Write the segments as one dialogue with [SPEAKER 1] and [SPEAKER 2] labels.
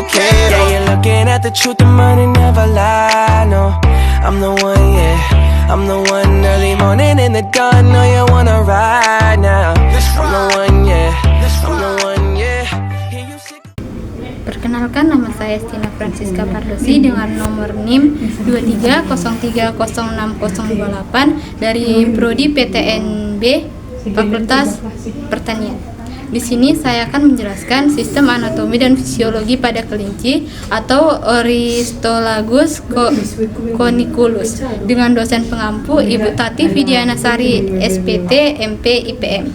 [SPEAKER 1] complicated. Yeah, you're looking at the truth, the money never lie. No, I'm the one, yeah. I'm the one early morning in the dawn. Know you wanna ride now. I'm the one, yeah. I'm the one, yeah. Hear you sick.
[SPEAKER 2] Perkenalkan, nama saya Stina Francisca Pardosi dengan nomor NIM 2303060028 dari Prodi PTNB Fakultas Pertanian. Di sini saya akan menjelaskan sistem anatomi dan fisiologi pada kelinci atau Ornithologus corniculus dengan dosen pengampu Ibu Tati Widianasari, SPT, MP, IPM.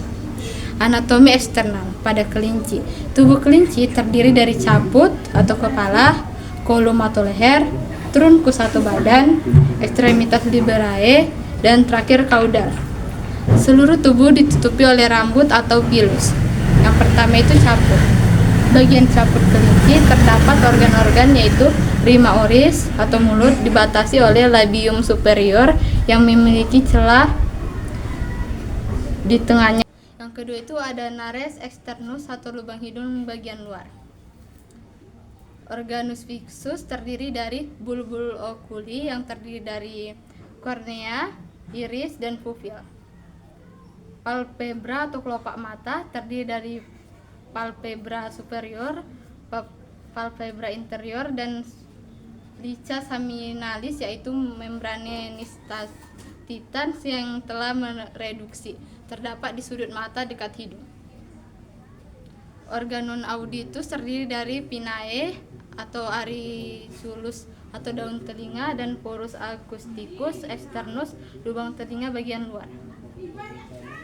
[SPEAKER 2] Anatomi eksternal pada kelinci. Tubuh kelinci terdiri dari caput atau kepala, kolum atau leher, trunkus atau badan, ekstremitas liberae, dan terakhir kaudal. Seluruh tubuh ditutupi oleh rambut atau pilus. Yang pertama itu caput. Bagian caput kelinci terdapat organ-organ yaitu rima oris atau mulut dibatasi oleh labium superior yang memiliki celah di tengahnya. Yang kedua itu ada nares externus atau lubang hidung bagian luar. Organus fixus terdiri dari bulbul oculi yang terdiri dari kornea, iris, dan pupil. Palpebra atau kelopak mata terdiri dari palpebra superior, palpebra interior, dan licha seminalis yaitu membrane nistitans yang telah mereduksi, terdapat di sudut mata dekat hidung. Organum auditus terdiri dari pinnae atau arisulus atau daun telinga, dan porus acousticus externus, lubang telinga bagian luar.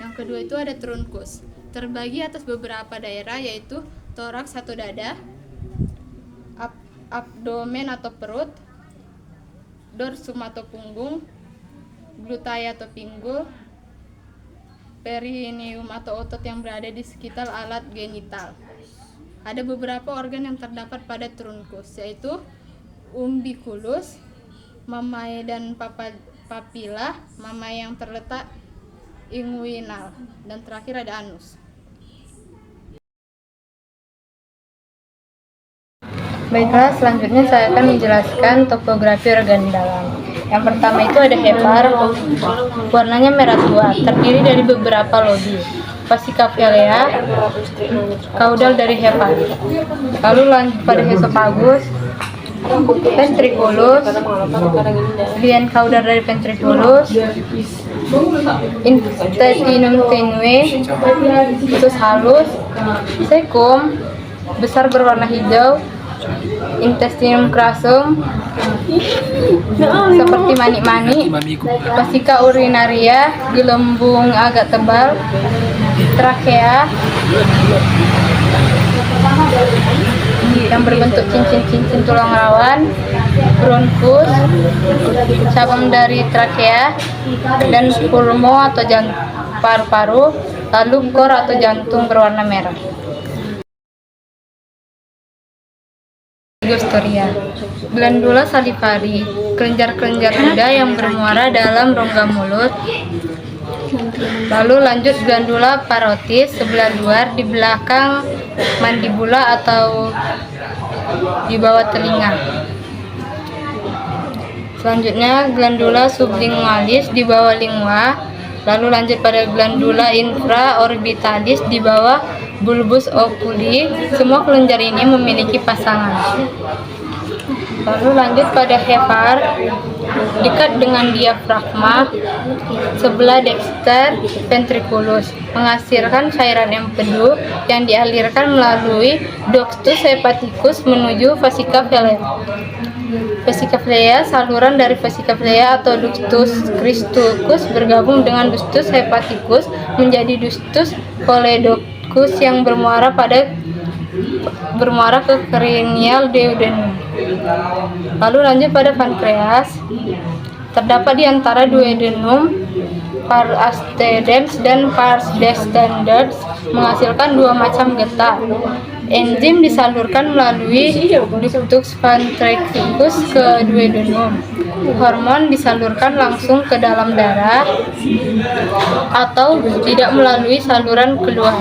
[SPEAKER 2] Yang kedua itu ada trunkus, terbagi atas beberapa daerah yaitu toraks atau dada, abdomen atau perut, dorsum atau punggung, gluteus atau pinggul, perineum atau otot yang berada di sekitar alat genital. Ada beberapa organ yang terdapat pada trunkus yaitu umbiculus, mamae dan papilla, mamae yang terletak inguinal, dan terakhir ada anus. Baiklah, selanjutnya saya akan menjelaskan topografi organ dalam. Yang pertama itu ada hepar, warnanya merah tua, terdiri dari beberapa lodi, fascia velea, kaudal dari hepar. Lalu lanjut pada esophagus, ventriculus, lien kaudal dari ventriculus, intestinum tenue, usus halus, cecum, besar berwarna hijau, intestinum crassum, seperti manik-manik, fascia urinaria, gelembung agak tebal, trakea yang berbentuk cincin-cincin tulang rawan, bronkus, cabang dari trakea, dan pulmo atau paru-paru, lalu kor atau jantung berwarna merah. Ligostoria, glandula salivari, kelenjar-kelenjar muda yang bermuara dalam rongga mulut. Lalu lanjut glandula parotis sebelah luar di belakang mandibula atau di bawah telinga. Selanjutnya glandula sublingualis di bawah lingua. Lalu lanjut pada glandula infraorbitalis di bawah bulbus oculi. Semua kelenjar ini memiliki pasangan. Lalu lanjut pada hepar, dekat dengan diafragma, sebelah dexter ventriculus, menghasilkan cairan empedu yang dialirkan melalui ductus hepaticus menuju fascia velea. Fascia velea, saluran dari fascia velea atau ductus christicus bergabung dengan ductus hepaticus menjadi ductus choledocus yang bermuara ke cranial duodenum. Lalu lanjut pada pankreas, terdapat di antara duodenum, pars ascendens dan pars descendens, menghasilkan dua macam getah. Enzim disalurkan melalui ductus pancreaticus ke duodenum. Hormon disalurkan langsung ke dalam darah atau tidak melalui saluran keluar.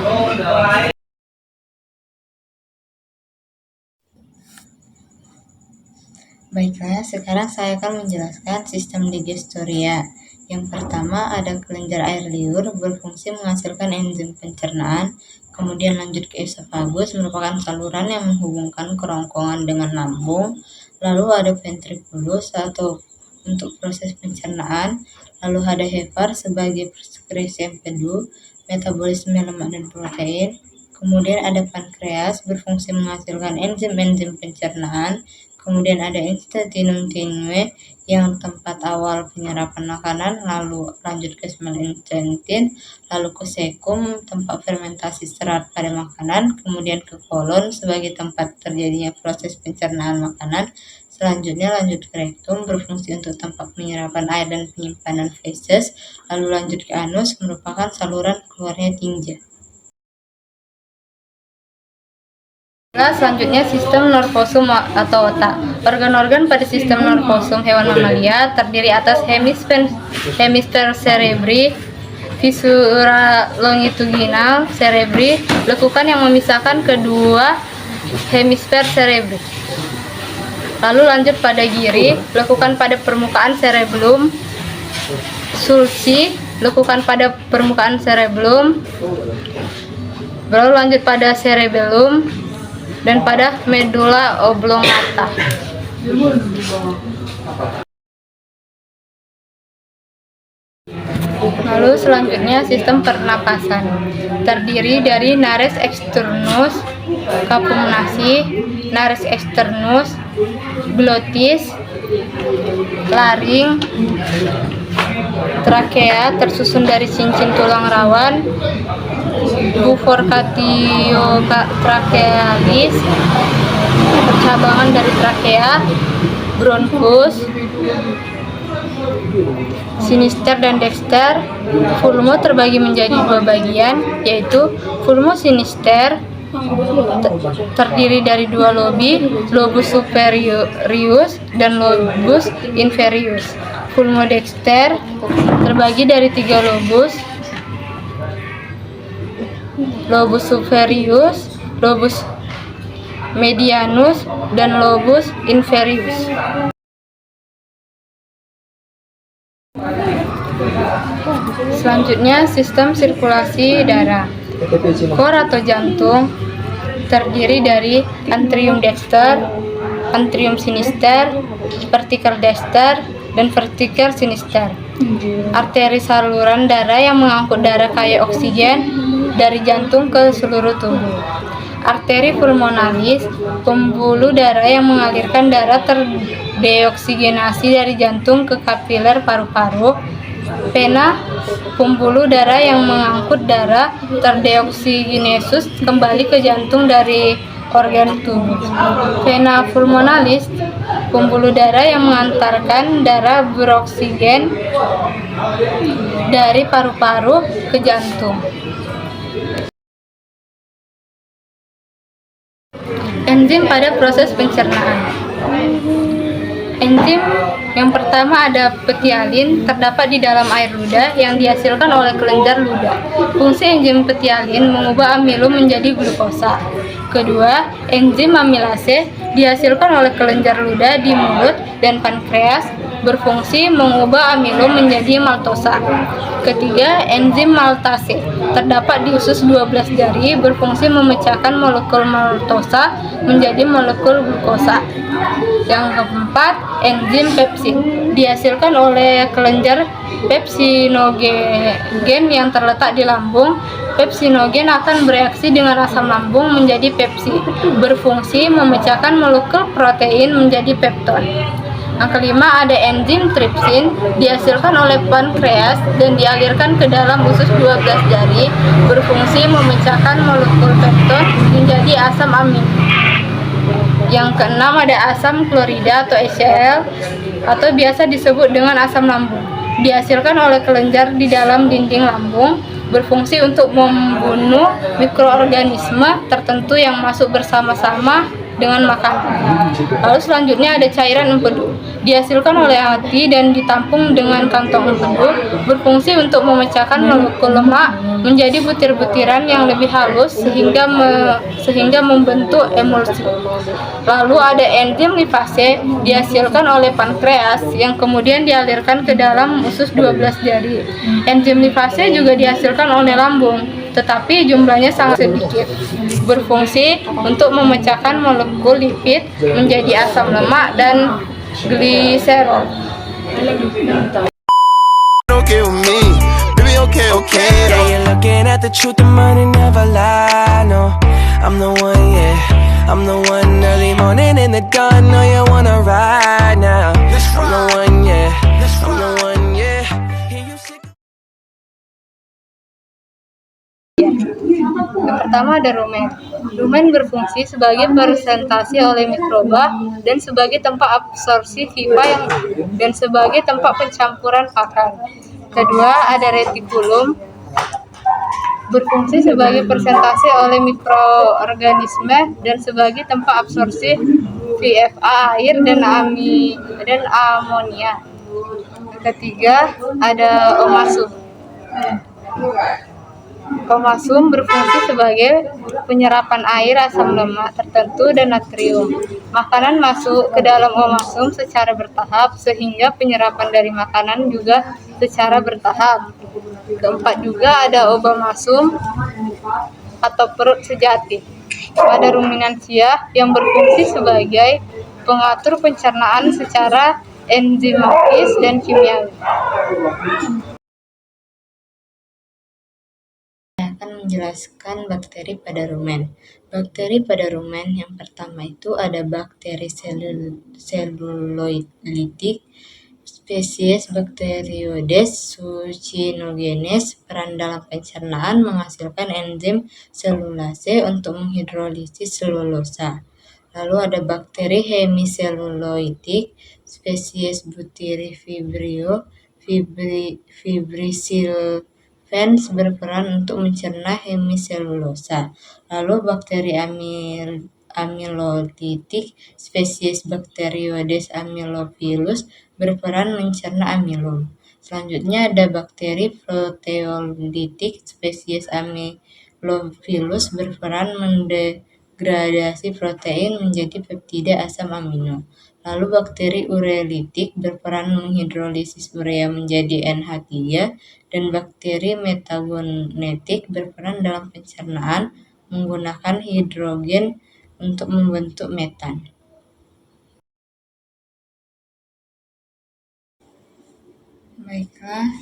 [SPEAKER 3] Baiklah, sekarang saya akan menjelaskan sistem digestoria. Yang pertama ada kelenjar air liur berfungsi menghasilkan enzim pencernaan, kemudian lanjut ke esofagus merupakan saluran yang menghubungkan kerongkongan dengan lambung, lalu ada ventriculus atau untuk proses pencernaan, lalu ada hepar sebagai sekresi empedu, metabolisme lemak dan protein, kemudian ada pankreas berfungsi menghasilkan enzim-enzim pencernaan, kemudian ada intestinum tenue yang tempat awal penyerapan makanan, lalu lanjut ke small intestine, lalu ke cecum tempat fermentasi serat pada makanan, kemudian ke kolon sebagai tempat terjadinya proses pencernaan makanan. Selanjutnya lanjut ke rektum berfungsi untuk tempat penyerapan air dan penyimpanan feses, lalu lanjut ke anus merupakan saluran keluarnya tinja.
[SPEAKER 2] Selanjutnya sistem nervosum atau otak. Organ-organ pada sistem nervosum hewan mamalia terdiri atas hemisfer cerebri, viscera longitudinal cerebri, lekukan yang memisahkan kedua hemisfer cerebri. Lalu lanjut pada giri, lekukan pada permukaan cerebellum, sulci, lekukan pada permukaan cerebellum, lalu lanjut pada cerebellum, dan pada medula oblongata. Lalu selanjutnya sistem pernapasan terdiri dari nares externus, kapumnasi, nares externus, glotis, laring, trakea tersusun dari cincin tulang rawan, buforcatiotrachealis, percabangan dari trakea, bronchus, sinister dan dexter. Vulmo terbagi menjadi dua bagian, yaitu vulmo sinister terdiri dari dua lobi, lobus superius dan lobus inferius. Vulmo dexter terbagi dari tiga lobus, lobus superius, lobus medianus, dan lobus inferius. Selanjutnya sistem sirkulasi darah. Kor atau jantung terdiri dari antrium dexter, antrium sinister, vertical dexter, dan vertical sinister. Arteri saluran darah yang mengangkut darah kaya oksigen dari jantung ke seluruh tubuh. Arteri pulmonalis, pembuluh darah yang mengalirkan darah terdeoksigenasi dari jantung ke kapiler paru-paru. Vena, pembuluh darah yang mengangkut darah terdeoksigenesus kembali ke jantung dari organ tubuh. Vena pulmonalis, pembuluh darah yang mengantarkan darah beroksigen dari paru-paru ke jantung. Enzim pada proses pencernaan. Enzim yang pertama ada petialin, terdapat di dalam air ludah yang dihasilkan oleh kelenjar ludah. Fungsi enzim petialin mengubah amilum menjadi glukosa. Kedua, enzim amilase dihasilkan oleh kelenjar ludah di mulut dan pankreas, berfungsi mengubah amilum menjadi maltosa. Ketiga, enzim maltase terdapat di usus 12 jari, berfungsi memecahkan molekul maltosa menjadi molekul glukosa. Yang keempat, enzim pepsin dihasilkan oleh kelenjar pepsinogen yang terletak di lambung. Pepsinogen akan bereaksi dengan asam lambung menjadi pepsi, berfungsi memecahkan molekul protein menjadi pepton. Yang kelima ada enzim tripsin dihasilkan oleh pankreas dan dialirkan ke dalam usus 12 jari, berfungsi memecahkan molekul pepton menjadi asam amin. Yang keenam ada asam klorida atau HCl atau biasa disebut dengan asam lambung. Dihasilkan oleh kelenjar di dalam dinding lambung, berfungsi untuk membunuh mikroorganisme tertentu yang masuk bersama-sama dengan makanan. Lalu selanjutnya ada cairan empedu. dihasilkan oleh hati dan ditampung dengan kantong empedu, berfungsi untuk memecahkan molekul lemak menjadi butir-butiran yang lebih halus sehingga membentuk emulsi. Lalu ada enzim lipase dihasilkan oleh pankreas yang kemudian dialirkan ke dalam usus 12 jari. Enzim lipase juga dihasilkan oleh lambung, tetapi jumlahnya sangat sedikit. Berfungsi untuk memecahkan molekul lipid menjadi asam lemak dan gliserol.
[SPEAKER 1] Okay with me, baby, okay. Yeah, you're looking at the truth, the money never lie. No, I'm the one, yeah. I'm the one early morning in the dawn. No, you wanna ride now. I'm the one, yeah. I'm the one, yeah. Hear you sick.
[SPEAKER 2] Yang pertama ada rumen. Rumen berfungsi sebagai presentasi oleh mikroba dan sebagai tempat absorpsi pipa dan sebagai tempat pencampuran pakan. Kedua ada retikulum, berfungsi sebagai presentasi oleh mikroorganisme dan sebagai tempat absorpsi VFA air dan amonia. Ketiga ada omasum. Omasum berfungsi sebagai penyerapan air, asam lemak tertentu, dan natrium. Makanan masuk ke dalam omasum secara bertahap, sehingga penyerapan dari makanan juga secara bertahap. Keempat juga ada obamasum atau perut sejati pada ruminansia yang berfungsi sebagai pengatur pencernaan secara enzimatis dan kimiawi.
[SPEAKER 3] Akan menjelaskan bakteri pada rumen. Bakteri pada rumen yang pertama itu ada bakteri seluloidik, spesies Bacteroides succinogenes, peran dalam pencernaan menghasilkan enzim selulase untuk menghidrolisis selulosa. Lalu ada bakteri hemiseluloidik, spesies Butyrifibrio fibricilfans, berperan untuk mencerna hemiselulosa. Lalu bakteri amilolitik, spesies Bacteroides amylophilus, berperan mencerna amilum. Selanjutnya ada bakteri proteolitik, spesies Amylophilus, berperan mendegradasi protein menjadi peptida asam amino. Lalu bakteri urelitik berperan menghidrolisis urea menjadi NH3, dan bakteri metagonetik berperan dalam pencernaan menggunakan hidrogen untuk membentuk metan. Baiklah,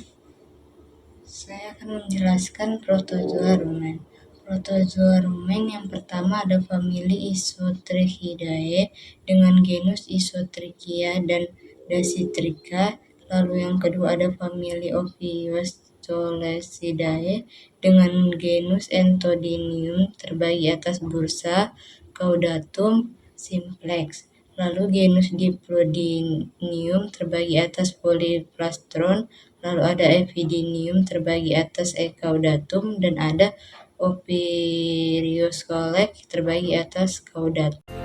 [SPEAKER 3] saya akan menjelaskan protozoa rumen. Protozoa rumen yang pertama ada famili Isotrichidae dengan genus Isotrichia dan Dasytricha. Lalu yang kedua ada famili Ophiostolecidae dengan genus Entodinium terbagi atas bursa, caudatum, simplex. Lalu genus Diplodinium terbagi atas polyplastron. Lalu ada Ephidinium terbagi atas Ecaudatum, dan ada Ophioscolex terbagi atas Caudatum.